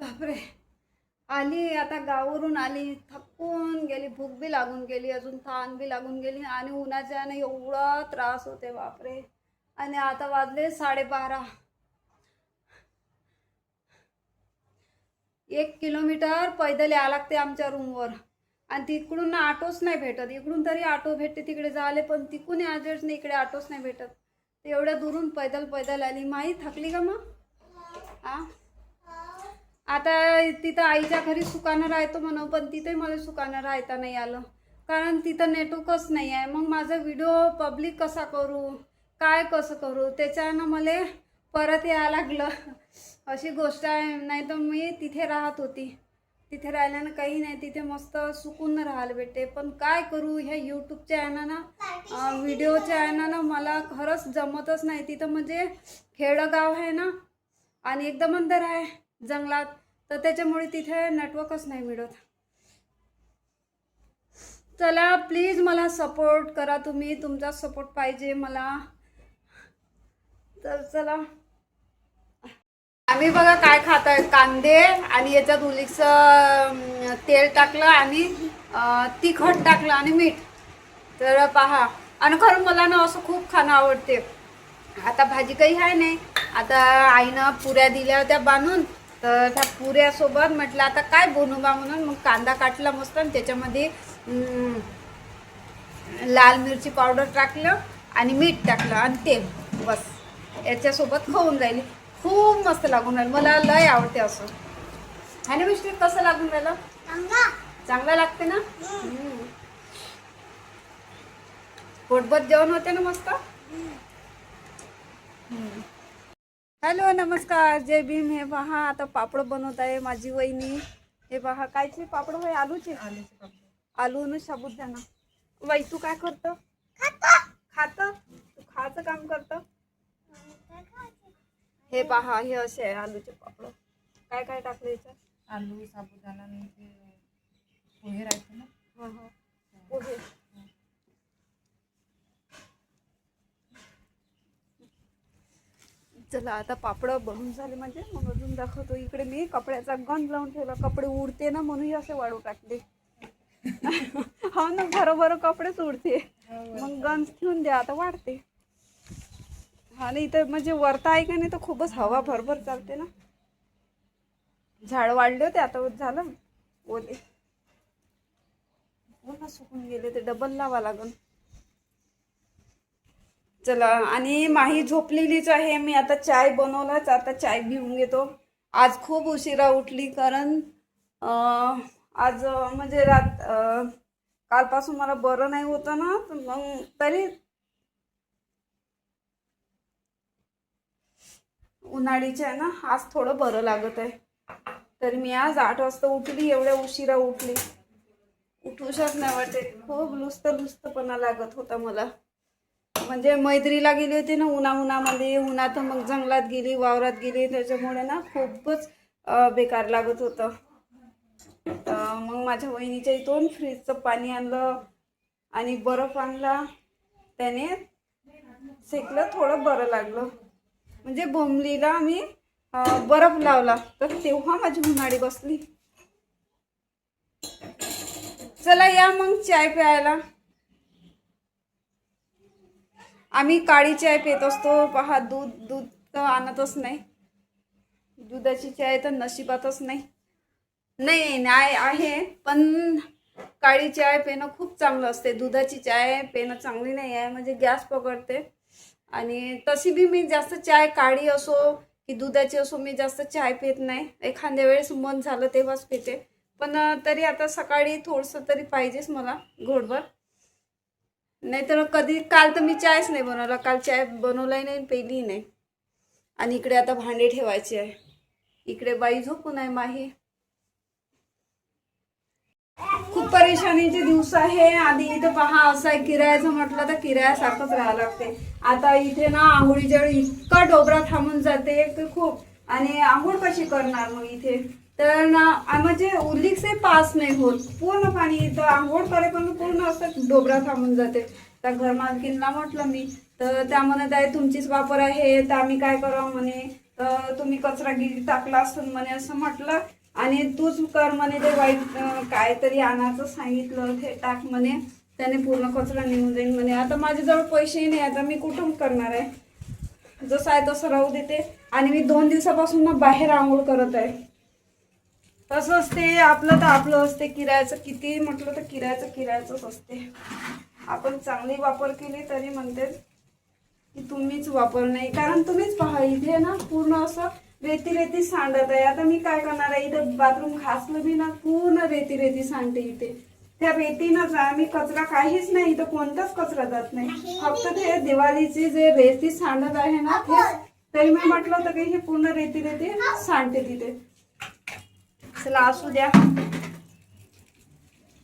बापरे, आली आता गावावरून आली, थकून गेली, भूक बी लागून गेली, अजून तहान बी लागून गेली आणि उन्हाच्याने एवढा त्रास होते बापरे. आणि आता वाजले 12:30. 1 किलोमीटर पैदल यावं लागते आमच्या रूमवर. आणि तिकडून ऑटोच नाही भेटत. इकडून तरी ऑटो भेटते तिकडे जायला, पण तिकडून ॲडजस्ट नाही, इकडे ऑटोच नाही भेटत. एवढ्या दुरून पैदल पैदल आली. माही थकली का मग? हां, आता तिथं आईच्या घरी सुकानं राहतो म्हणून, पण तिथे मला सुकानं राहता नाही आलं, कारण तिथं नेटवर्कच नाही आहे. मग माझा व्हिडिओ पब्लिक कसा करू, काय कसं करू, त्याच्यानं मला परत यायला लागलं. अशी गोष्ट आहे. नाही तर मी तिथे राहत होती. तिथे राहिल्यानं काही नाही, तिथे मस्त सुकून राहायला भेटते. पण काय करू, ह्या यूट्यूबच्या यानं व्हिडिओच्या यानं मला खरंच जमतच नाही. तिथं म्हणजे खेडगाव आहे ना, आणि एकदम अंदर आहे जंगलात, तर त्याच्यामुळे तिथे नेटवर्कच नाही मिळत. चला प्लीज मला सपोर्ट करा तुम्ही, तुमचा सपोर्ट पाहिजे मला. तर चला, आम्ही बघा काय खात आहे, कांदे आणि याच्यात उलीचं तेल टाकलं आणि तिखट टाकलं आणि मीठ. तर पहा, आणि खरं मला ना असं खूप खाणं आवडते. आता भाजी काही आहे नाही. आता आईनं पुऱ्या दिल्या होत्या बांधून, तर त्या पुऱ्यासोबत म्हटलं आता काय बनवू बा म्हणून मग कांदा काटला मस्त आणि त्याच्यामध्ये लाल मिरची पावडर टाकलं आणि मीठ टाकलं आणि तेल, बस याच्यासोबत खाऊन राहिली. खूप मस्त लागून राहिलं, मला लय आवडते असं. है ना मिस्टर, कसं लागून राहिलं? चांगलं लागते ना. पोटभर जेवण होते ना मस्त. हॅलो, नमस्कार, जय भीम. हे पहा आता पापड बनवत आहे माझी वहिनी. हे पहा कायचे पापड होय, आलूचे. आलू न साबुदाणा. बाई तू काय करतो? खात, तू खायचं काम करतो. हे पहा, हे असे आहे आलूचे पापड. काय काय टाकलं याच्यात? आलू, साबुदाणा, पोहे राहते ना. हा हा, पोहे. चला आता पापड बनून झाले म्हणजे मग अजून दाखवतो. इकडे मी कपड्याचा गंज लावून ठेवला, कपडे उडते ना म्हणून असे वाळू टाकले. हो ना, बरोबर कपडेच उडते, मग गंज ठेवून द्या, आता वाढते. हा नाही तर म्हणजे वरता आहे का नाही तर खूपच हवा भरभर चालते ना. झाड वाढले होते, आता झालं ओले, पुन्हा सुकून गेले, ते डबल लावा लागल. चला, आणि माही झोपलेलीच आहे. मी आता चाय बनवलाच, आता चाय घेऊन घेतो. आज खूप उशिरा उठली, कारण आज म्हणजे कालपासून मला बरं नाही होतं ना, तर मग तरी उन्हाळीचे आहे ना, आज थोडं बरं लागत आहे. तर मी आज 8 वाजता उठली. एवढ्या उशिरा उठली, उठूशच नाही वाटते. खूप लुस्तपणा लागत होता मला. म्हणजे मैत्रीला गेली होती ना उन्हामध्ये, उन्हात मग जंगलात गेली, वावरात गेली, त्याच्यामुळे ना खूपच बेकार लागत होतं. मग माझ्या वहिनीच्या इथून फ्रीजचं पाणी आणलं आणि बर्फ आणला, त्याने शेकलं, थोडं बरं लागलं. म्हणजे बोंबलीला मी बर्फ लावला, तर तेव्हा माझी उन्हाळी बसली. चला या मग चाय प्यायला. आम्ही काळी चाय पित असतो. पहा, दूध तर आणतच नाही. दुधाची चाय तर नशिबातच नाही. नाही आहे, पण काळी चाय पिणं खूप चांगलं असते. दुधाची चाय पिणं चांगली नाही आहे, म्हणजे गॅस पकडते. आणि तशी बी मी जास्त चाय, काळी असो की दुधाची असो, मी जास्त चाय पित नाही. एखाद्या वेळेस मन झालं तेव्हाच पिते, पण तरी आता सकाळी थोडंसं तरी पाहिजेच मला घोटभर. नाहीतर कधी, काल तर मी चायच नाही बनवला, काल चाय बनवलाही नाही, पेलीही नाही. आणि इकडे आता भांडे ठेवायचे आहे. इकडे बाई झोपून आहे माही. खूप परेशानीचे दिवस आहे. आधी इथं पहा, असं आहे, किरायाचं म्हटलं तर किरायासारखंच राहावं लागते. आता इथे ना आंघोळीच्या वेळी इतका डोबरा थांबून जाते की खूप, आणि आंघोळ कशी करणार मग इथे? तर ना म्हणजे उलीकसे पास नाही होत, पूर्ण पाणी इथं आंघोळ करेपर्यंत पूर्ण असं डोबरा थांबून जाते. तर घर मालकींना म्हटलं मी, तर त्या म्हणत आहे तुमचीच वापर आहे, तर आम्ही काय करावं म्हणे. तुम्ही कचरा गिरी टाकला असून म्हणे असं म्हटलं, आणि तूच कर म्हणे ते वाईट काहीतरी आणायचं सांगितलं, ते टाक म्हणे, त्याने पूर्ण कचरा निघून जाईल म्हणे. आता माझ्याजवळ पैसेही नाही, आता मी कुठून करणार आहे. जसं आहे तसं राहू देते. आणि मी 2 दिवसापासून ना बाहेर आंघोळ करत आहे. तसं असते आपलं तर आपलं असते, किरायाचं किती म्हटलं तर किरायाचंच असते. आपण चांगली वापर केली तरी म्हणते की तुम्हीच वापर नाही, कारण तुम्हीच पहा इथे ना पूर्ण असं रेती सांडत आहे. आता मी काय करणार आहे, इथं बाथरूम घासलं बी ना पूर्ण रेती सांडते इथे. त्या रेतीनं आम्ही कचरा काहीच नाही, इथं कोणताच कचरा जात नाही, फक्त ते दिवाळीची जे रेती सांडत आहे ना ते. तरी मी म्हटलं होतं की हे पूर्ण रेती सांडते तिथे. चला असू द्या.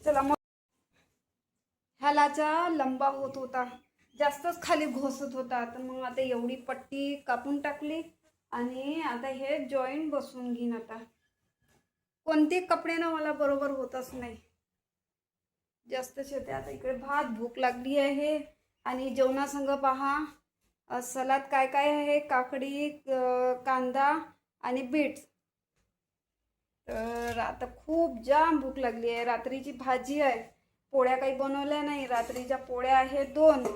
चला मग ह्यालाचा लंबा होत होता, जास्तच खाली घोसत होता. तर मग आता एवढी पट्टी कापून टाकली आणि आता हे जॉईंट बसवून घेईन. आता कोणते कपडे ना मला बरोबर होतच नाही, जास्तच होते. आता इकडे भात, भूक लागली आहे. आणि जेवणासंग पहा सलाद काय काय आहे, काकडी, कांदा आणि बीट. तर आता खूप जाम भूक लागली आहे. रात्रीची भाजी आहे, पोळ्या काही बनवल्या नाही. रात्रीच्या पोळ्या आहेत 2,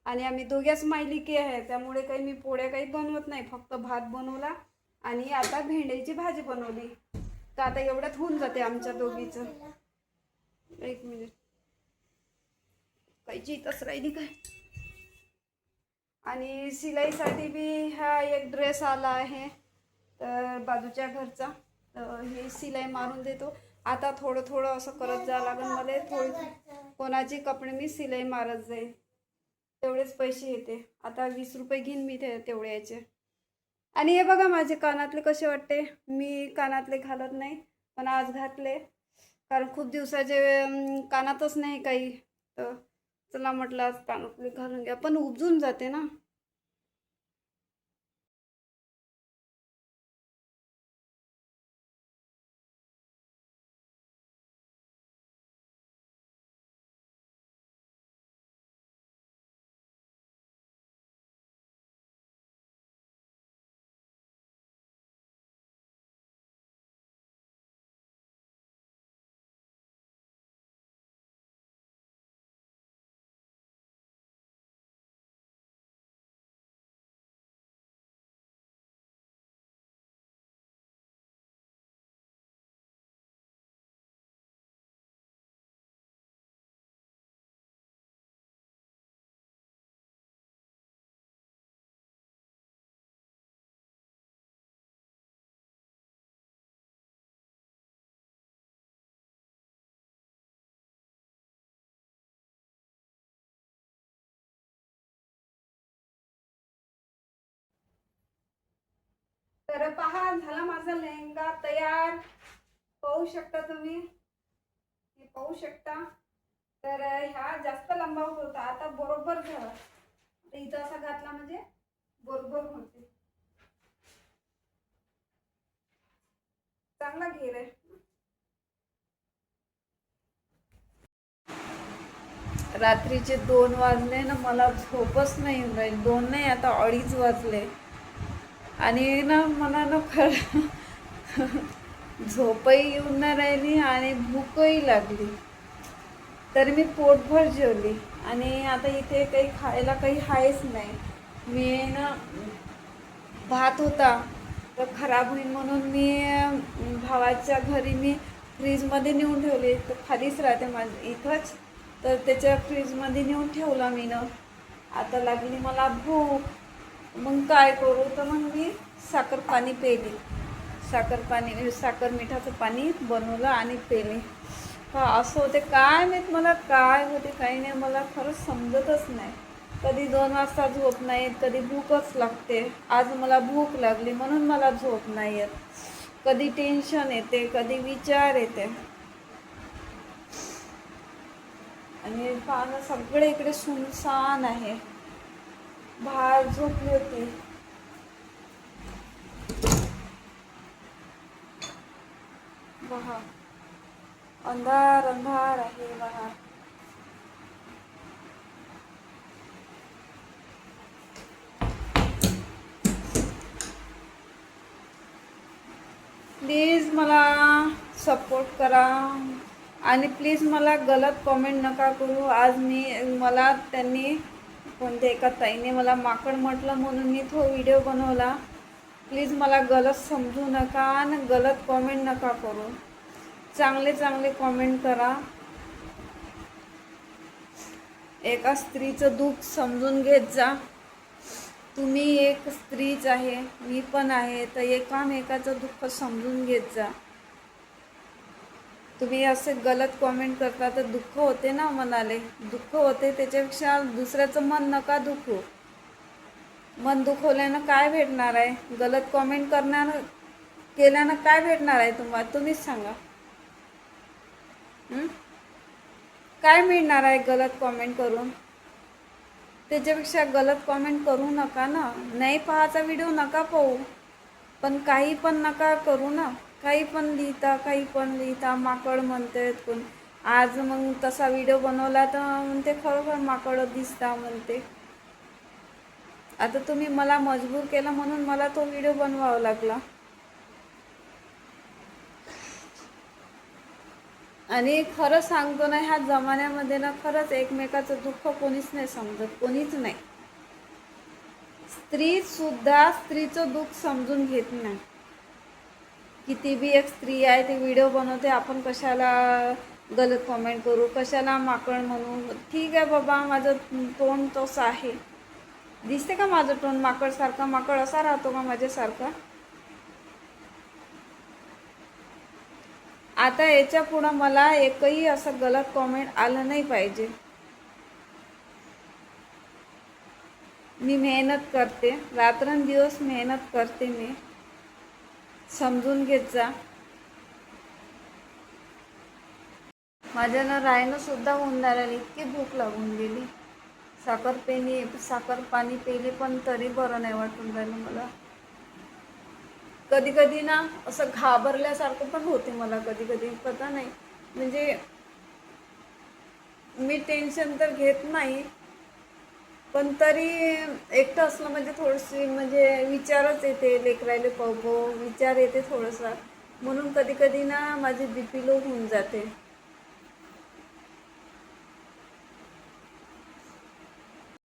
आणि आम्ही दोघ्याच मायलिकी आहे, त्यामुळे काही मी पोळ्या काही बनवत नाही, फक्त भात बनवला आणि आता भेंडीची भाजी बनवली. तर आता एवढ्यात होऊन जाते आमच्या दोघीचं. 1 मिनिट, कायची इथंच राहिली काय. आणि शिलाईसाठी बी हा एक ड्रेस आला आहे तर बाजूच्या घरचा, तर हे शिलाई मारून देतो. आता थोडं असं करत जा लागेल मला. कोणाचे कपडे मी शिलाई मारत जाईल, तेवढेच पैसे येते. आता 20 रुपये घेईन मी तेवढ्याचे. आणि हे बघा माझे कानातले कसे वाटते. मी कानातले घालत नाही, पण आज घातले, कारण खूप दिवसाचे कानातच नाही काही. तर चला म्हटलं आज कानातले घालून घ्या, पण उपजून जाते ना. तर पहा झाला माझा लेहंगा तयार. पाहू शकता तुम्ही, हे पाहू शकता. तर ह्या जास्त लंबा होता, आता बरोबर झाला. इथं असा घातला म्हणजे बरोबर होते. चांगला घेर आहे. रात्रीचे 2 वाजले ना, मला झोपच नाही येऊन राहील. 2 नाही, आता 2:30 वाजले. आणि ना मला ना खरं झोपही येऊन नाही राहिली आणि भूकही लागली. तर मी पोटभर जेवली. आणि आता इथे काही खायला काही आहेच नाही. मी ना भात होता तर खराब होईल म्हणून मी भावाच्या घरी मी फ्रीजमध्ये नेऊन ठेवले. तर खालीच राहते माझं इथंच, तर त्याच्या फ्रीजमध्ये नेऊन ठेवला मी ना. आता लागली मला भूक, मग काय करू. तर मग मी साखर पाणी पेली. साखर मिठाचं पाणी बनवलं आणि पेले. हा असं होते काय माहीत मला, काय होते काही नाही, मला खरंच समजतच नाही. कधी 2 वाजता झोप नाही, कधी भूकच लागते. आज मला भूक लागली म्हणून मला झोप नाही येत. कधी टेन्शन येते, कधी विचार येते. आणि पाहणं सगळे इकडे सुनसान आहे. बाहेर झोपली होती. बघा अंधार आहे बघा. प्लीज मला सपोर्ट करा आणि प्लीज मला गलत कॉमेंट नका करू. आज मला त्यांनी कोणत्या एका ताईने मला माकड म्हटलं म्हणून मी तो व्हिडिओ बनवला. प्लीज मला गलत समजू नका आणि गलत कॉमेंट नका करू. चांगले चांगले कॉमेंट करा. एका स्त्रीचं दुःख समजून घेत जा. तुम्ही एक स्त्रीच आहे, मी पण आहे, तर एकामेकाचं दुःख समजून घेत जा. तुम्ही असे गलत कॉमेंट करता तर दुःख होते ना मनाले, दुःख होते. त्याच्यापेक्षा दुसऱ्याचं मन नका दुखू. मन दुखवल्यानं काय भेटणार आहे? गलत कॉमेंट केल्यानं काय भेटणार आहे तुम्हाला? तुम्हीच सांगा. काय मिळणार आहे गलत कॉमेंट करून? त्याच्यापेक्षा गलत कॉमेंट करू नका ना. नाही पाहायचा व्हिडिओ नका पाहू, पण काही पण नका करू ना. काही पण लिहिता माकड म्हणते कोण. आज मग तसा व्हिडिओ बनवला तर म्हणते खरोखर माकड दिसता म्हणते. आता तुम्ही मला मजबूर केलं म्हणून मला तो व्हिडिओ बनवावा लागला. आणि खरं सांगतो ना, ह्या जमान्यामध्ये ना खरंच एकमेकाचं दुःख कोणीच नाही समजत, कोणीच नाही. स्त्री सुद्धा स्त्रीचं दुःख समजून घेत नाही. किती बी एक स्त्री आहे ती व्हिडिओ बनवते, आपण कशाला गलत कॉमेंट करू, कशाला माकड म्हणू. ठीक आहे बाबा, माझं तोंड तसं आहे. दिसते का माझं तोंड माकडसारखं? माकड असा राहतो का माझ्यासारखा? आता याच्या पुढं मला एकही असं गलत कॉमेंट आलं नाही पाहिजे. मी मेहनत करते, रात्रंदिवस मेहनत करते. मी समजून घेत जा. माझ्यानं राहणं सुद्धा होऊन राहिलं, इतकी भूक लागून गेली. साखर पाणी पेले पण तरी बरं नाही वाटून राहिलं मला. कधी कधी ना असं घाबरल्यासारखं पण होते मला. कधी कधी पता नाही, म्हणजे मी टेन्शन तर घेत नाही, पण तरी एकटं असलं म्हणजे थोडीशी म्हणजे विचारच येते. लेकरायले पाहू विचार येते थोडासा. म्हणून कधी कधी ना माझी BP लो होऊन जाते.